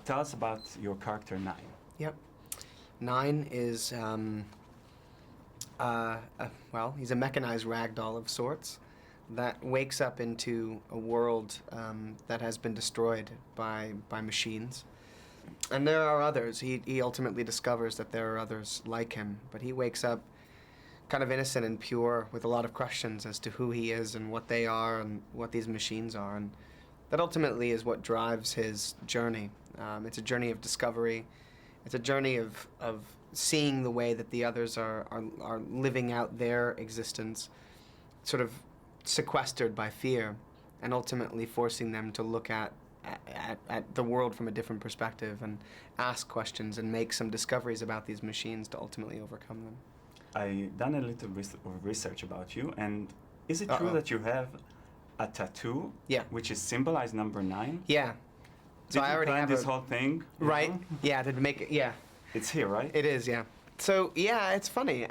tell us about your character Nine. Yep. Nine is, well, he's a mechanized ragdoll of sorts that wakes up into a world that has been destroyed by machines. And there are others. He ultimately discovers that there are others like him, but he wakes up kind of innocent and pure with a lot of questions as to who he is and what they are and what these machines are. And that ultimately is what drives his journey. It's a journey of discovery. It's a journey of seeing the way that the others are living out their existence, sort of sequestered by fear, and ultimately forcing them to look at the world from a different perspective and ask questions and make some discoveries about these machines to ultimately overcome them. I done a little of research about you, and is it true that you have a tattoo, which is symbolized number 9? Yeah. So Did I you already plan have this whole thing? Right. Yeah, to make it. Yeah. It's here, right? It is. Yeah. So yeah, it's funny,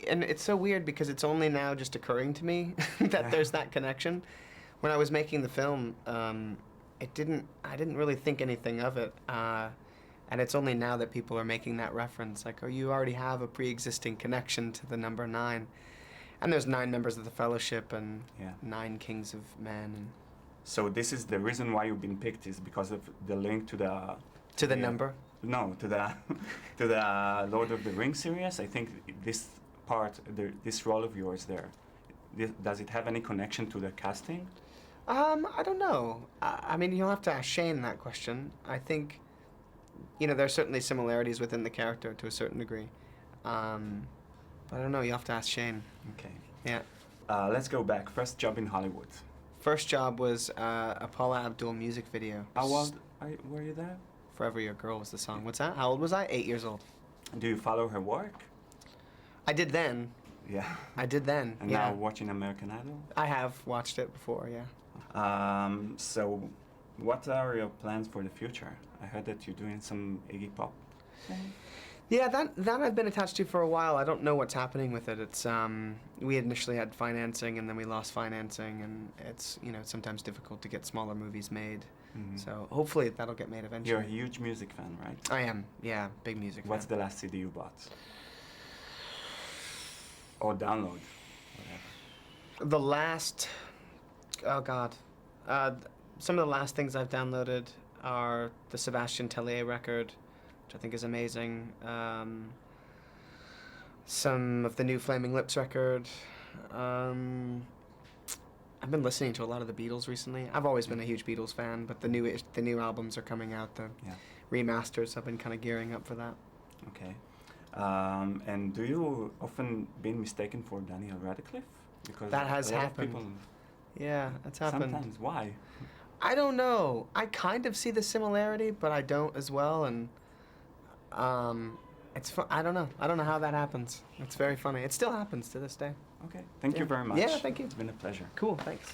and it's so weird because it's only now just occurring to me that there's that connection. When I was making the film, I didn't really think anything of it, and it's only now that people are making that reference, like, oh, you already have a pre-existing connection to the number 9, and there's 9 members of the Fellowship and 9 kings of men. And so this is the reason why you've been picked, is because of the link to the number. No, to the to the Lord of the Rings series. I think this part, this role of yours there, does it have any connection to the casting? I don't know. I mean, you'll have to ask Shane that question. I think, there are certainly similarities within the character to a certain degree. But I don't know. You'll have to ask Shane. Okay. Yeah. Let's go back. First job in Hollywood. First job was a Paula Abdul music video. How old were you there? Forever Your Girl was the song. What's that? How old was I? 8 years old. Do you follow her work? I did then. Yeah. I did then. And now watching American Idol? I have watched it before, yeah. So what are your plans for the future? I heard that you're doing some Iggy Pop thing. Yeah, that I've been attached to for a while. I don't know what's happening with it. It's we initially had financing and then we lost financing, and it's sometimes difficult to get smaller movies made. Mm-hmm. So hopefully that'll get made eventually. You're a huge music fan, right? I am, yeah, big music fan. What's the last CD you bought? Or download, whatever. The last, oh God, some of the last things I've downloaded are the Sébastien Tellier record, which I think is amazing. Some of the new Flaming Lips record. I've been listening to a lot of the Beatles recently. I've always been a huge Beatles fan, but the new albums are coming out, the remasters. I've been kind of gearing up for that. Okay. And do you often been mistaken for Daniel Radcliffe? Because that has a lot happened. Of people yeah, that's happened. Sometimes. Why? I don't know. I kind of see the similarity, but I don't as well. And it's I don't know. I don't know how that happens. It's very funny. It still happens to this day. Okay. Thank you very much. Yeah, thank you. It's been a pleasure. Cool. Thanks.